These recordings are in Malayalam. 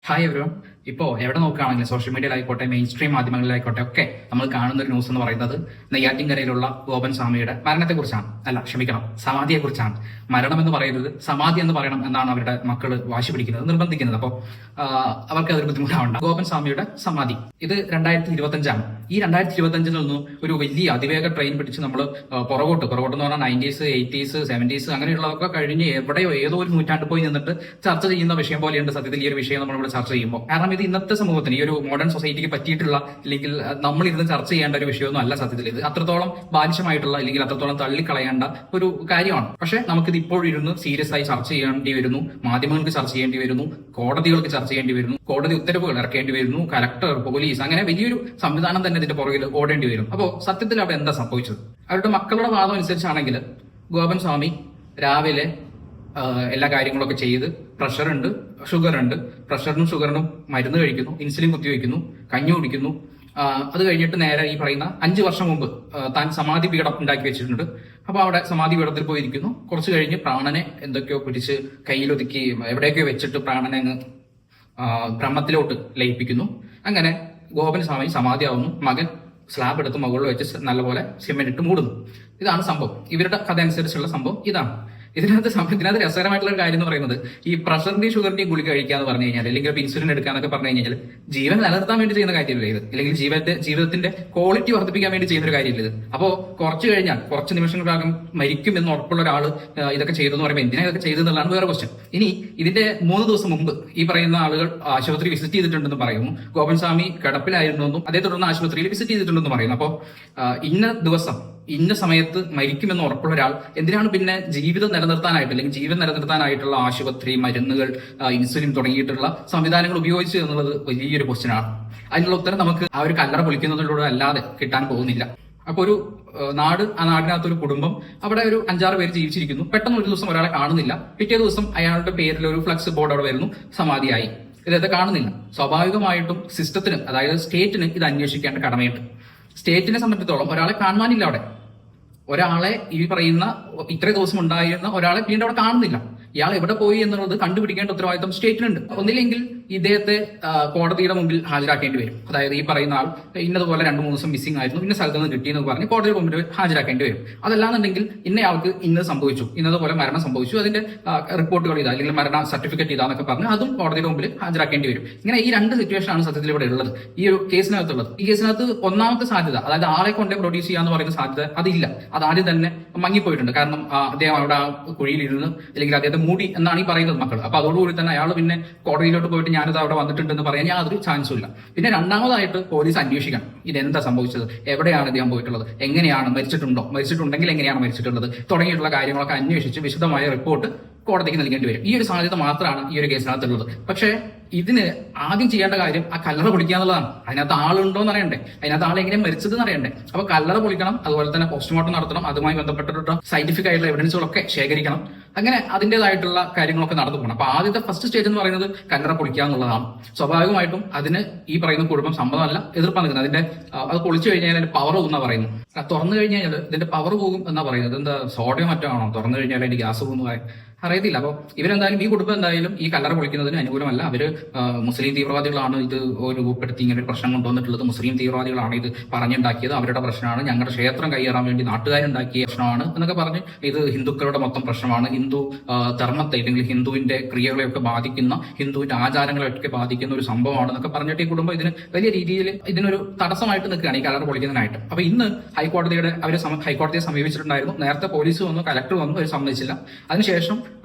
Hi everyone. ഇപ്പോൾ എവിടെ നോക്കുകയാണെങ്കിലും സോഷ്യൽ മീഡിയയിലായിക്കോട്ടെ, മെയിൻ സ്ട്രീം മാധ്യമങ്ങളിലായിക്കോട്ടെ ഒക്കെ നമ്മൾ കാണുന്ന ഒരു ന്യൂസ് എന്ന് പറയുന്നത് നെയ്യാറ്റിൻകരയിലുള്ള ഗോപൻ സ്വാമിയുടെ മരണത്തെക്കുറിച്ചാണ്. ക്ഷമിക്കണം, സമാധിയെക്കുറിച്ചാണ്. മരണം എന്ന് പറയുന്നത് സമാധി എന്ന് പറയണം എന്നാണ് അവരുടെ മക്കൾ വാശി പിടിക്കുന്നത്, നിർബന്ധിക്കുന്നത്. അപ്പോൾ അവർക്ക് അതൊരു ബുദ്ധിമുട്ടാവണ്ട. ഗോപൻ സ്വാമിയുടെ സമാധി ഇത് 2025 ഈ 2025 നിന്ന് ഒരു വലിയ അതിവേഗ ട്രെയിൻ പിടിച്ച് നമ്മൾ പുറകോട്ട് എന്ന് പറഞ്ഞാൽ 90s 80s 70s അങ്ങനെയുള്ളതൊക്കെ കഴിഞ്ഞ് എവിടെയോ ഏതോ ഒരു നൂറ്റാണ്ട് പോയി നിന്നിട്ട് ചർച്ച ചെയ്യുന്ന വിഷയം പോലെയുണ്ട് സത്യത്തിൽ ഈ ഒരു വിഷയം നമ്മളിവിടെ ചർച്ച ചെയ്യുമ്പോൾ. കാരണം ഇത് ഇന്നത്തെ സമൂഹത്തിന്, ഈ ഒരു മോഡേൺ സൊസൈറ്റിക്ക് പറ്റിയിട്ടുള്ള, അല്ലെങ്കിൽ നമ്മൾ ഇരുന്ന് ചർച്ച ചെയ്യേണ്ട ഒരു വിഷയമൊന്നും അല്ല സത്യത്തിൽ. ഇത് അത്രത്തോളം ബാലിശമായിട്ടുള്ള, അല്ലെങ്കിൽ അത്രത്തോളം തള്ളിക്കളയേണ്ട ഒരു കാര്യമാണ്. പക്ഷെ നമുക്കിത് ഇപ്പോഴിരുന്ന് സീരിയസ് ആയി ചർച്ച ചെയ്യേണ്ടി വരുന്നു. മാധ്യമങ്ങൾക്ക് ചർച്ച ചെയ്യേണ്ടി വരുന്നു, കോടതികൾക്ക് ചർച്ച ചെയ്യേണ്ടി വരുന്നു, കോടതി ഉത്തരവുകൾ ഇറക്കേണ്ടി വരുന്നു, കലക്ടർ, പോലീസ്, അങ്ങനെ വലിയൊരു സംവിധാനം തന്നെ ഇതിന്റെ പുറകിൽ ഓടേണ്ടി വരും. അപ്പോൾ സത്യത്തിൽ അവിടെ എന്താ സംഭവിച്ചത്? അവരുടെ മക്കളുടെ വാദം അനുസരിച്ചാണെങ്കിൽ ഗോപൻ സ്വാമി രാവിലെ എല്ലാ കാര്യങ്ങളൊക്കെ ചെയ്ത് പ്രഷറുണ്ട്, ഷുഗറുണ്ട്, പ്രഷറിനും ഷുഗറിനും മരുന്ന് കഴിക്കുന്നു, ഇൻസുലിൻ കുത്തിവെക്കുന്നു, കഞ്ഞി കുടിക്കുന്നു. അത് കഴിഞ്ഞിട്ട് നേരെ ഈ പറയുന്ന 5 വർഷം മുമ്പ് താൻ സമാധി പീഠം ഉണ്ടാക്കി വെച്ചിട്ടുണ്ട്. അപ്പൊ അവിടെ സമാധി പീഠത്തിൽ പോയിരിക്കുന്നു. കുറച്ച് കഴിഞ്ഞ് പ്രാണനെ എന്തൊക്കെയോ പിടിച്ച് കയ്യിലൊതുക്കി എവിടെയൊക്കെയോ വെച്ചിട്ട് പ്രാണനെ അങ്ങ് ബ്രഹ്മത്തിലോട്ട് ലയിപ്പിക്കുന്നു. അങ്ങനെ ഗോപൻ സ്വാമി സമാധിയാവുന്നു. മകൻ സ്ലാബ് എടുത്ത് മുകളിൽ വെച്ച് നല്ലപോലെ സിമെന്റ് ഇട്ട് മൂടുന്നു. ഇതാണ് സംഭവം. ഇവരുടെ കഥ അനുസരിച്ചുള്ള സംഭവം ഇതാണ്. ഇതിനകത്ത് രസകരമായിട്ടുള്ള ഒരു കാര്യം എന്ന് പറയുന്നത്, ഈ പ്രഷറിന്റെയും ഷുഗറിന്റെയും ഗുളിക കഴിക്കാന്ന് പറഞ്ഞു കഴിഞ്ഞാൽ, അല്ലെങ്കിൽ ഇൻസുലിൻ എടുക്കാന്നൊക്കെ പറഞ്ഞു കഴിഞ്ഞാൽ ജീവൻ നിലനിർത്താൻ വേണ്ടി ചെയ്യുന്ന കാര്യമില്ല ഇത്, അല്ലെങ്കിൽ ജീവിതത്തിന്റെ ക്വാളിറ്റി വർദ്ധിപ്പിക്കാൻ വേണ്ടി ചെയ്യുന്ന ഒരു കാര്യമില്ല ഇത്. അപ്പോ കുറച്ച് കഴിഞ്ഞാൽ, കുറച്ച് നിമിഷങ്ങൾക്കകം മരിക്കും എന്ന് ഉറപ്പുള്ള ഒരാൾ ഇതൊക്കെ ചെയ്തെന്ന് പറയുമ്പോൾ എന്തിനാ ഇതൊക്കെ ചെയ്തെന്നുള്ളതാണ് വേറെ ക്വസ്റ്റ്യൻ. ഇനി ഇതിന്റെ 3 ദിവസം മുമ്പ് ഈ പറയുന്ന ആളുകൾ ആശുപത്രി വിസിറ്റ് ചെയ്തിട്ടുണ്ടെന്ന് പറയുന്നു. ഗോപൻ സ്വാമി കിടപ്പിലായിരുന്നെന്നും അതേ തുടർന്ന് ആശുപത്രിയിൽ വിസിറ്റ് ചെയ്തിട്ടുണ്ടെന്ന് പറയുന്നു. അപ്പോൾ ഇന്ന ദിവസം ഇന്ന സമയത്ത് മരിക്കുമെന്ന് ഉറപ്പുള്ള ഒരാൾ എന്തിനാണ് പിന്നെ ജീവിതം നിലനിർത്താനായിട്ട്, അല്ലെങ്കിൽ ജീവൻ നിലനിർത്താനായിട്ടുള്ള ആശുപത്രി, മരുന്നുകൾ, ഇൻസുലിൻ തുടങ്ങിയിട്ടുള്ള സംവിധാനങ്ങൾ ഉപയോഗിച്ചു എന്നുള്ളത് വലിയൊരു ക്വസ്റ്റ്യനാണ്. അതിനുള്ള ഉത്തരം നമുക്ക് ആ ഒരു കല്ലറ പൊളിക്കുന്നതിലൂടെ അല്ലാതെ കിട്ടാൻ പോകുന്നില്ല. അപ്പൊ ഒരു നാട്, ആ നാടിനകത്ത് ഒരു കുടുംബം, അവിടെ ഒരു 5-6 പേര് ജീവിച്ചിരിക്കുന്നു. പെട്ടെന്ന് ഒരു ദിവസം ഒരാളെ കാണുന്നില്ല. പിറ്റേ ദിവസം അയാളുടെ പേരിൽ ഒരു ഫ്ലക്സ് ബോർഡ് അവിടെ വരുന്നു, സമാധിയായി. ഇതൊക്കെ കാണുന്നില്ല. സ്വാഭാവികമായിട്ടും സിസ്റ്റത്തിന്, അതായത് സ്റ്റേറ്റിന് ഇത് അന്വേഷിക്കേണ്ട കടമയുണ്ട്. സ്റ്റേറ്റിനെ സംബന്ധിച്ചിടത്തോളം ഒരാളെ കാണുവാനില്ല. അവിടെ ഒരാളെ, ഈ പറയുന്ന ഇത്ര ദിവസം ഉണ്ടായിരുന്ന ഒരാളെ പിന്നീട് അവിടെ കാണുന്നില്ല. ഇയാൾ എവിടെ പോയി എന്നുള്ളത് കണ്ടുപിടിക്കേണ്ട ഉത്തരവാദിത്വം സ്റ്റേറ്റിനുണ്ട്. ഒന്നില്ലെങ്കിൽ ഇദ്ദേഹത്തെ കോടതിയുടെ മുമ്പിൽ ഹാജരാക്കേണ്ടി വരും. അതായത് ഈ പറയുന്ന ആൾ ഇന്നതുപോലെ 2-3 ദിവസം മിസ്സിംഗ് ആയിരുന്നു, ഇന്ന സ്ഥലത്ത് നിന്ന് കിട്ടിയെന്ന് പറഞ്ഞ് കോടതിയുടെ മുമ്പിൽ ഹാജരാക്കേണ്ടി വരും. അതല്ലാന്നുണ്ടെങ്കിൽ ഇന്നയാൾക്ക് ഇന്നത് സംഭവിച്ചു, ഇന്നതുപോലെ മരണം സംഭവിച്ചു, അതിന്റെ റിപ്പോർട്ടുകൾ ഇതാ, അല്ലെങ്കിൽ മരണ സർട്ടിഫിക്കറ്റ് ഇതാന്നൊക്കെ പറഞ്ഞ് അതും കോടതിയുടെ മുമ്പിൽ ഹാജരാക്കേണ്ടി വരും. ഇങ്ങനെ ഈ 2 സിറ്റുവേഷനാണ് സത്യത്തിൽ ഇവിടെ ഉള്ളത്, ഈ ഒരു കേസിനകത്തുള്ളത്. ഈ കേസിനകത്ത് ഒന്നാമത്തെ സാധ്യത, അതായത് ആളെ കൊണ്ടേ പ്രൊഡ്യൂസ് ചെയ്യാന്ന് പറയുന്ന സാധ്യത അതില്ല. അത് ആദ്യം തന്നെ മങ്ങിപ്പോയിട്ടുണ്ട്. കാരണം അദ്ദേഹം അവിടെ ആ കുഴിയിലിരുന്ന്, അല്ലെങ്കിൽ അദ്ദേഹത്തെ മൂടി എന്നാണ് ഈ പറയുന്നത് മക്കൾ. അപ്പൊ അതോടുകൂടി തന്നെ അയാൾ പിന്നെ കോടതിയിലോട്ട് പോയിട്ട് ഞാനിത് അവിടെ വന്നിട്ടുണ്ടെന്ന് പറയാൻ യാതൊരു ചാൻസും ഇല്ല. പിന്നെ രണ്ടാമതായിട്ട് പോലീസ് അന്വേഷിക്കണം, ഇതെന്താ സംഭവിച്ചത്, എവിടെയാണ് ഇദ്ദേഹം പോയിട്ടുള്ളത്, എങ്ങനെയാണ് മരിച്ചിട്ടുണ്ടോ, മരിച്ചിട്ടുണ്ടെങ്കിൽ എങ്ങനെയാണ് മരിച്ചിട്ടുള്ളത് തുടങ്ങിയിട്ടുള്ള കാര്യങ്ങളൊക്കെ അന്വേഷിച്ച് വിശദമായ റിപ്പോർട്ട് കോടതിക്ക് നൽകേണ്ടി വരും. ഈ ഒരു സാധ്യത മാത്രമാണ് ഈ ഒരു കേസിനകത്തുള്ളത്. പക്ഷേ ഇതിന് ആദ്യം ചെയ്യേണ്ട കാര്യം ആ കല്ലറ പൊളിക്കുക എന്നുള്ളതാണ്. അതിനകത്ത് ആളുണ്ടോ എന്ന് അറിയണ്ടേ, അതിനകത്ത് ആൾ എങ്ങനെ മരിച്ചതെന്ന് അറിയണ്ടേ. അപ്പൊ കല്ലറ പൊളിക്കണം, അതുപോലെ തന്നെ പോസ്റ്റ്മോർട്ടം നടത്തണം, അതുമായി ബന്ധപ്പെട്ടിട്ടുള്ള സയന്റിഫിക് ആയിട്ടുള്ള എവിഡൻസുകളൊക്കെ ശേഖരിക്കണം. അങ്ങനെ അതിന്റേതായിട്ടുള്ള കാര്യങ്ങളൊക്കെ നടന്നു പോകണം. അപ്പൊ ആദ്യത്തെ ഫസ്റ്റ് സ്റ്റേജ് എന്ന് പറയുന്നത് കല്ലറ പൊളിക്കുക എന്നുള്ളതാണ്. സ്വാഭാവികമായിട്ടും അതിന് ഈ പറയുന്ന കുടുംബം സമ്മതമല്ല, എതിർപ്പാണ് നിൽക്കുന്നത്. അതിന്റെ അത് പൊളിച്ചു കഴിഞ്ഞാൽ അതിന്റെ പവർ പോകുന്ന പറയുന്നു. തുറന്നു കഴിഞ്ഞാൽ ഇതിന്റെ പവർ പോകും എന്നാ പറയുന്നത്. എന്താ സോഡിയം മറ്റോ ആണോ തുറന്നു കഴിഞ്ഞാൽ അതിന്റെ ഗ്യാസ് പോകുന്നു അറിയത്തില്ല. അപ്പോൾ ഇവരെന്തായാലും ഈ കുടുംബം എന്തായാലും ഈ കല്ലറ പൊളിക്കുന്നതിന് അനുകൂലമല്ല. അവര് മുസ്ലിം തീവ്രവാദികളാണ് ഇത് രൂപപ്പെടുത്തി ഇങ്ങനെ ഒരു പ്രശ്നം കൊണ്ടുവന്നിട്ടുള്ളത്. മുസ്ലിം തീവ്രവാദികളാണ് ഇത് പറഞ്ഞുണ്ടാക്കിയത്, അവരുടെ പ്രശ്നമാണ്, ഞങ്ങളുടെ ക്ഷേത്രം കയ്യേറാൻ വേണ്ടി നാട്ടുകാരുണ്ടാക്കിയ പ്രശ്നമാണ് എന്നൊക്കെ പറഞ്ഞ് ഇത് ഹിന്ദുക്കളുടെ മൊത്തം പ്രശ്നമാണ്, ഹിന്ദു ധർമ്മത്തെ, അല്ലെങ്കിൽ ഹിന്ദുവിന്റെ ക്രിയകളെയൊക്കെ ബാധിക്കുന്ന, ഹിന്ദുവിന്റെ ആചാരങ്ങളെയൊക്കെ ബാധിക്കുന്ന ഒരു സംഭവമാണെന്നൊക്കെ പറഞ്ഞിട്ട് ഈ കുടുംബം ഇതിന് വലിയ രീതിയിൽ ഇതിനൊരു തടസ്സമായിട്ട് നിൽക്കുകയാണ് ഈ കല്ലറ പൊളിക്കുന്നതിനായിട്ട്. അപ്പൊ ഇന്ന് ഹൈക്കോടതിയെ സമീപിച്ചിട്ടുണ്ടായിരുന്നു. നേരത്തെ പോലീസ് വന്നു, കലക്ടർ വന്നു, അവർ സമ്മതിച്ചില്ല. അതിനുശേഷം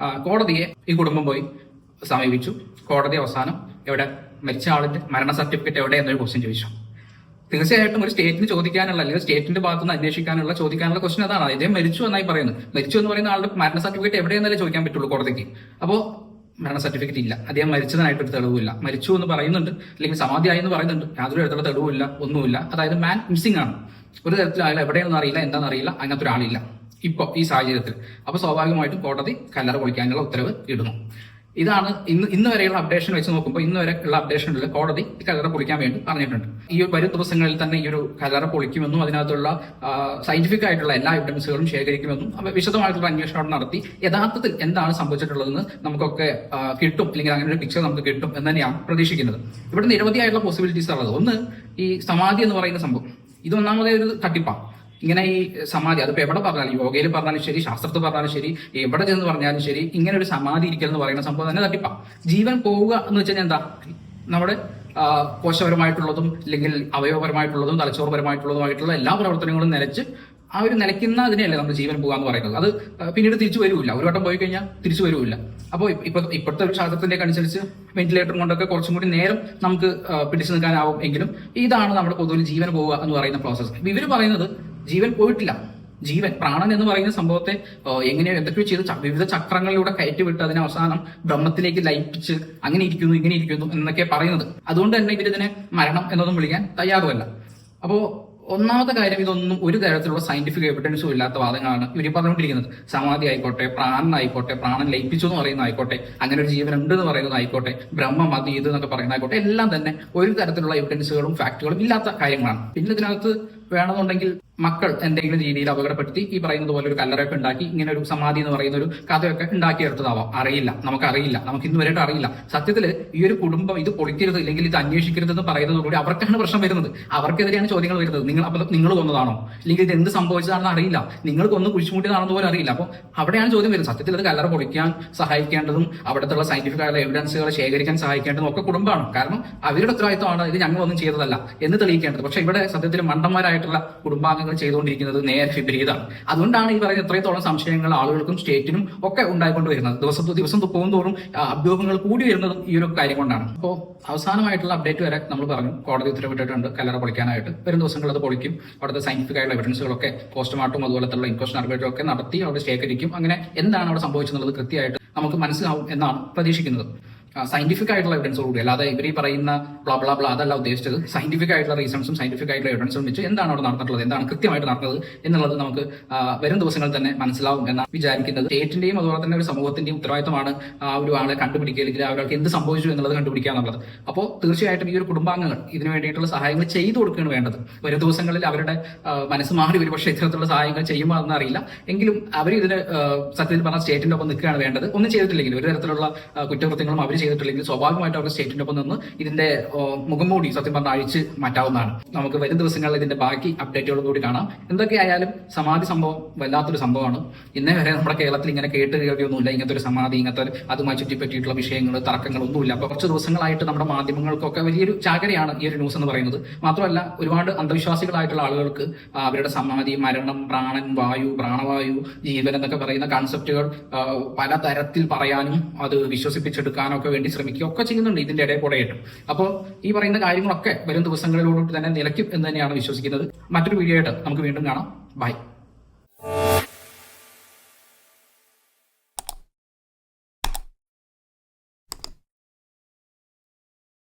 കോടതിയെ ഈ കുടുംബം പോയി സമീപിച്ചു. കോടതി അവസാനം എവിടെ മരിച്ച ആളിന്റെ മരണ സർട്ടിഫിക്കറ്റ് എവിടെ എന്നൊരു ക്വസ്റ്റ്യൻ ചോദിച്ചു. തീർച്ചയായിട്ടും ഒരു സ്റ്റേറ്റിന് ചോദിക്കാനുള്ള, അല്ലെങ്കിൽ സ്റ്റേറ്റിന്റെ ഭാഗത്തുനിന്ന് ചോദിക്കാനുള്ള ക്വസ്റ്റ്യൻ അതാണ്. ഇദ്ദേഹം മരിച്ചു എന്നായി പറയുന്നത്. മരിച്ചു എന്ന് പറയുന്ന ആളുടെ മരണ സർട്ടിഫിക്കറ്റ് എവിടെയെന്നല്ലേ ചോദിക്കാൻ പറ്റുള്ളൂ കോടതിക്ക്. അപ്പോ മരണ സർട്ടിഫിക്കറ്റ് ഇല്ല, അദ്ദേഹം മരിച്ചതായിട്ടൊരു തെളിവില്ല. മരിച്ചു എന്ന് പറയുന്നുണ്ട്, അല്ലെങ്കിൽ സമാധിയായി എന്ന് പറയുന്നുണ്ട്, യാതൊരു തരത്തിലുള്ള തെളിവില്ല, ഒന്നുമില്ല. അതായത് മാൻ മിസ്സിംഗ് ആണ്. ഒരു തരത്തിൽ അയാൾ എവിടെയാണെന്ന് അറിയില്ല, എന്താണെന്ന് അറിയില്ല, അങ്ങനത്തെ ഒരാളില്ല ഇപ്പൊ ഈ സാഹചര്യത്തിൽ. അപ്പൊ സ്വാഭാവികമായിട്ടും കോടതി കല്ലറ പൊളിക്കാനുള്ള ഉത്തരവ് ഇടുന്നു. ഇതാണ് ഇന്ന് വരെയുള്ള അപ്ഡേഷൻ വെച്ച് നോക്കുമ്പോൾ ഇന്ന് വരെ ഉള്ള അപ്ഡേഷനിൽ കോടതി കല്ലറ പൊളിക്കാൻ വേണ്ടി പറഞ്ഞിട്ടുണ്ട്. ഈ വരും ദിവസങ്ങളിൽ തന്നെ ഈ ഒരു കല്ലറ പൊളിക്കുമെന്നും അതിനകത്തുള്ള സയന്റിഫിക് ആയിട്ടുള്ള എല്ലാ എവിഡൻസുകളും ശേഖരിക്കുമെന്നും വിശദമായിട്ടുള്ള അന്വേഷണം നടത്തി യഥാർത്ഥത്തിൽ എന്താണ് സംഭവിച്ചിട്ടുള്ളതെന്ന് നമുക്കൊക്കെ കിട്ടും, അല്ലെങ്കിൽ അങ്ങനെ ഒരു പിക്ചർ നമുക്ക് കിട്ടും എന്ന് തന്നെയാണ് പ്രതീക്ഷിക്കുന്നത്. ഇവിടെ നിരവധിയായിട്ടുള്ള പോസിബിലിറ്റീസ് ഉള്ളത്. ഒന്ന്, ഈ സമാധി എന്ന് പറയുന്ന സംഭവം, ഇത് ഒന്നാമതേ ഒരു തട്ടിപ്പാണ്. ഇങ്ങനെ ഈ സമാധി, അതിപ്പോ എവിടെ പറഞ്ഞാലും, യോഗയിൽ പറഞ്ഞാലും ശരി, ശാസ്ത്രത്തിൽ പറഞ്ഞാലും ശരി, എവിടെ ചെന്ന് പറഞ്ഞാലും ശരി, ഇങ്ങനെ ഒരു സമാധി ഇരിക്കൽ എന്ന് പറയുന്ന സംഭവം തന്നെ തട്ടിപ്പാ. ജീവൻ പോവുക എന്ന് വെച്ച് കഴിഞ്ഞാൽ എന്താ, നമ്മുടെ കോശപരമായിട്ടുള്ളതും അല്ലെങ്കിൽ അവയവപരമായിട്ടുള്ളതും തലച്ചോറുപരമായിട്ടുള്ളതുമായിട്ടുള്ള എല്ലാ പ്രവർത്തനങ്ങളും നിലച്ച് ആ ഒരു നിലയ്ക്കുന്ന അതിനെയല്ലേ നമ്മൾ ജീവൻ പോകാന്ന് പറയുന്നത്. അത് പിന്നീട് തിരിച്ചു വരൂല്ല, ഒരു വട്ടം പോയി കഴിഞ്ഞാൽ തിരിച്ചു വരൂല്ല. അപ്പോൾ ഇപ്പോഴത്തെ ഒരു ശാസ്ത്രത്തിന്റെ അനുസരിച്ച് വെന്റിലേറ്റർ കൊണ്ടൊക്കെ കുറച്ചും കൂടി നേരം നമുക്ക് പിടിച്ചു നിൽക്കാനാവും. എങ്കിലും ഇതാണ് നമ്മുടെ പൊതുവിൽ ജീവൻ പോവുക എന്ന് പറയുന്ന പ്രോസസ്സ്. ഇവര് പറയുന്നത് ജീവൻ പോയിട്ടില്ല, ജീവൻ പ്രാണൻ എന്ന് പറയുന്ന സംഭവത്തെ എങ്ങനെയോ എന്തൊക്കെയോ ചെയ്ത് വിവിധ ചക്രങ്ങളിലൂടെ കയറ്റിവിട്ട് അതിനെ അവസാനം ബ്രഹ്മത്തിലേക്ക് ലയിപ്പിച്ച് അങ്ങനെ ഇരിക്കുന്നു ഇങ്ങനെ ഇരിക്കുന്നു എന്നൊക്കെ പറയുന്നത്. അതുകൊണ്ട് തന്നെ ഇവരിതിനെ മരണം എന്നൊന്നും വിളിക്കാൻ തയ്യാറുമല്ല. അപ്പോ ഒന്നാമത്തെ കാര്യം, ഇതൊന്നും ഒരു തരത്തിലുള്ള സയന്റിഫിക് എവിഡൻസും ഇല്ലാത്ത വാദങ്ങളാണ് ഇവർ പറഞ്ഞുകൊണ്ടിരിക്കുന്നത്. സമാധി ആയിക്കോട്ടെ, പ്രാണനായിക്കോട്ടെ, പ്രാണൻ ലയിപ്പിച്ചു എന്ന് പറയുന്ന ആയിക്കോട്ടെ, അങ്ങനെ ഒരു ജീവൻ ഉണ്ട് എന്ന് പറയുന്നത് ആയിക്കോട്ടെ, ബ്രഹ്മം അത് ഇത് എന്നൊക്കെ പറയുന്ന ആയിക്കോട്ടെ, എല്ലാം തന്നെ ഒരു തരത്തിലുള്ള എവിഡൻസുകളും ഫാക്ടുകളും ഇല്ലാത്ത കാര്യങ്ങളാണ്. പിന്നെ ഇതിനകത്ത് വേണമെന്നുണ്ടെങ്കിൽ മക്കൾ എന്തെങ്കിലും രീതിയിൽ അപകടപ്പെടുത്തി ഈ പറയുന്നത് പോലെ ഒരു കല്ലറയൊക്കെ ഉണ്ടാക്കി ഇങ്ങനെ ഒരു സമാധി എന്ന് പറയുന്ന ഒരു കഥയൊക്കെ ഉണ്ടാക്കിയെടുത്തതാവാം. അറിയില്ല, നമുക്കറിയില്ല, നമുക്ക് ഇന്ന് വരെയായിട്ട് അറിയില്ല. സത്യത്തില് ഈ ഒരു കുടുംബം ഇത് പൊളിക്കരുത് ഇല്ലെങ്കിൽ ഇത് അന്വേഷിക്കരുത് എന്ന് പറയുന്നതോടുകൂടി അവർക്കാണ് പ്രശ്നം വരുന്നത്. അവർക്കെതിരെയാണ് ചോദ്യങ്ങൾ വരുന്നത്. നിങ്ങൾ കൊന്നതാണോ, അല്ലെങ്കിൽ ഇത് എന്ത് സംഭവിച്ചതാണെന്ന് അറിയില്ല, നിങ്ങൾ കൊന്ന് കുഴിച്ചുമൂട്ടിയതാണെന്ന് പോലും അറിയില്ല. അപ്പോൾ അവിടെയാണ് ചോദ്യം വരുന്നത്. സത്യത്തിൽ അത് കല്ലറ പൊളിക്കാൻ സഹായിക്കേണ്ടതും അവിടത്തുള്ള സയന്റിഫിക് ആയ എവിഡൻസുകൾ ശേഖരിക്കാൻ സഹായിക്കേണ്ടതും ഒക്കെ കുടുംബമാണ്. കാരണം അവരുടെ ഉത്തരവാദിത്തമാണ് ഇത് ഞങ്ങളൊന്നും ചെയ്തതല്ല എന്ന് തെളിയിക്കേണ്ടത്. പക്ഷെ ഇവിടെ സത്യത്തിൽ മണ്ടന്മാരായിട്ടുള്ള കുടുംബാംഗങ്ങൾ ചെയ്തുകൊണ്ടിരിക്കുന്നത് നേരെ വിപരീതമാണ്. അതുകൊണ്ടാണ് ഈ പറയുന്ന ഇത്രത്തോളം സംശയങ്ങൾ ആളുകൾക്കും സ്റ്റേറ്റിനും ഒക്കെ ഉണ്ടായിക്കൊണ്ട് വരുന്നത്. ദിവസം പോകുന്തോറും അഭ്യൂഹങ്ങൾ കൂടി വരുന്നതും ഈ ഒരു കാര്യം കൊണ്ടാണ്. അപ്പോൾ അവസാനമായിട്ടുള്ള അപ്ഡേറ്റ് വരെ നമ്മൾ പറഞ്ഞു, കോടതി ഉത്തരവിട്ടിട്ടുണ്ട് കല്ലറ പൊളിക്കാനായിട്ട്. വരും ദിവസങ്ങൾ അത് പൊളിക്കും. അവിടുത്തെ സയന്റിഫിക് ആയിട്ടുള്ള എവിഡൻസുകളൊക്കെ പോസ്റ്റ്മോർട്ടം അതുപോലത്തുള്ള ഇൻക്വസ്റ്റ് നടപടികളൊക്കെ നടത്തി അവിടെ ശേഖരിക്കും. അങ്ങനെ എന്താണ് അവിടെ സംഭവിച്ചെന്നുള്ളത് കൃത്യമായിട്ട് നമുക്ക് മനസ്സിലാവും എന്നാണ് പ്രതീക്ഷിക്കുന്നത്. സയന്റിഫിക് ആയിട്ടുള്ള എവിഡൻസോടുകൂടി, അല്ലാതെ ഇവർ ഈ പറയുന്ന ബ്ലാ അതല്ല ഉദ്ദേശിച്ചത്. സയന്റിഫിക് ആയിട്ടുള്ള റീസൺസും സയന്റിഫിക് ആയിട്ടുള്ള എവിഡൻസും വെച്ച് എന്താണ് അവിടെ നടന്നിട്ടുള്ളത്, എന്താണ് കൃത്യമായിട്ട് നടന്നത് എന്നുള്ളത് നമുക്ക് വരും ദിവസങ്ങളിൽ തന്നെ മനസ്സിലാവും എന്നാണ് വിചാരിക്കുന്നത്. സ്റ്റേറ്റിന്റെയും അതുപോലെ തന്നെ ഒരു സമൂഹത്തിന്റെയും ഉത്തരവാദിത്തമാണ് ആ ഒരു ആളെ കണ്ടുപിടിക്കുക, അല്ലെങ്കിൽ അവർക്ക് എന്ത് സംഭവിച്ചു എന്നുള്ളത് കണ്ടുപിടിക്കുക എന്നുള്ളത്. അപ്പോൾ തീർച്ചയായിട്ടും ഈ ഒരു കുടുംബാംഗങ്ങൾ ഇതിനു വേണ്ടിയിട്ടുള്ള സഹായങ്ങൾ ചെയ്തു കൊടുക്കുകയാണ് വേണ്ടത്. വരും ദിവസങ്ങളിൽ അവരുടെ മനസ്സ് മാറി ഒരുപക്ഷെ ഇത്തരത്തിലുള്ള സഹായങ്ങൾ ചെയ്യുമോ എന്നറിയില്ല. എങ്കിലും അവർ ഇതിന് സത്യത്തിൽ പറഞ്ഞ സ്റ്റേറ്റിന്റെ ഒപ്പം നിൽക്കുകയാണ് വേണ്ടത്. ഒന്നും ചെയ്തിട്ടില്ലെങ്കിൽ, ഒരു തരത്തിലുള്ള കുറ്റകൃത്യങ്ങളും അവർ ചെയ്തിട്ടില്ലെങ്കിൽ സ്വാഭാവികമായിട്ട് അവർക്ക് സ്റ്റേറ്റിന്റെ ഒപ്പം നിന്ന് ഇതിന്റെ മുഖംമൂടി സത്യം പറഞ്ഞാൽ അഴിച്ച് മാറ്റാവുന്നതാണ്. നമുക്ക് വരും ദിവസങ്ങളിൽ ഇതിന്റെ ബാക്കി അപ്ഡേറ്റുകൾ കൂടി കാണാം. എന്തൊക്കെയായാലും സമാധി സംഭവം വല്ലാത്തൊരു സംഭവമാണ്. ഇന്നേ വരെ നമ്മുടെ കേരളത്തിൽ ഇങ്ങനെ കേട്ട് കേൾവിയൊന്നുമില്ല. ഇങ്ങനത്തെ ഒരു സമാധി, ഇങ്ങനത്തെ അതുമായി ചുറ്റിപ്പറ്റിയിട്ടുള്ള വിഷയങ്ങൾ, തർക്കങ്ങളൊന്നുമില്ല. അപ്പൊ കുറച്ച് ദിവസങ്ങളായിട്ട് നമ്മുടെ മാധ്യമങ്ങൾക്കൊക്കെ വലിയൊരു ചാകരയാണ് ഈ ഒരു ന്യൂസ് എന്ന് പറയുന്നത്. മാത്രമല്ല ഒരുപാട് അന്ധവിശ്വാസികളായിട്ടുള്ള ആളുകൾക്ക് അവരുടെ സമാധി, മരണം, പ്രാണൻ, വായു, പ്രാണവായു, ജീവൻ എന്നൊക്കെ പറയുന്ന കൺസെപ്റ്റുകൾ പല തരത്തിൽ പറയാനും അത് വിശ്വസിപ്പിച്ചെടുക്കാനും ഒക്കെ വേണ്ടി ശ്രമിക്കുകയൊക്കെ ചെയ്യുന്നുണ്ട് ഇതിന്റെ ഇടയിൽ കൂടെയായിട്ട്. അപ്പോൾ ഈ പറയുന്ന കാര്യങ്ങളൊക്കെ വരും ദിവസങ്ങളിലോട്ട് തന്നെ നിലയ്ക്കും എന്ന് തന്നെയാണ് വിശ്വസിക്കുന്നത്. മറ്റൊരു വീഡിയോ ആയിട്ട് നമുക്ക് വീണ്ടും കാണാം. ബൈ.